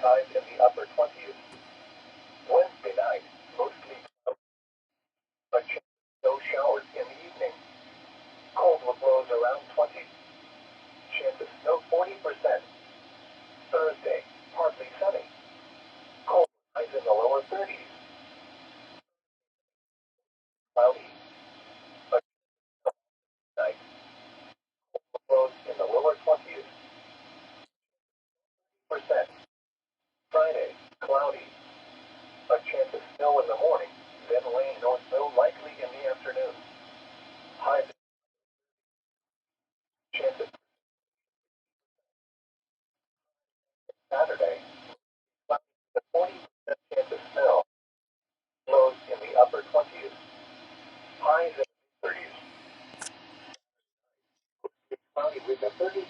highs in the upper 20s. Wednesday night, mostly cloudy, but chance of snow showers in the evening. Cold with lows around 20. Chance of snow 40%. Thursday, partly sunny. Cold with highs in the lower 30s. Cloudy, but night. Lows in the lower 20s. Percent. Friday, cloudy. A chance of snow in the morning, then rain or snow likely in the afternoon. Highs. Chance of Saturday, cloudy with a 40% chance of snow. Lows in the upper 20s. Highs in the 30s. Cloudy with a 30%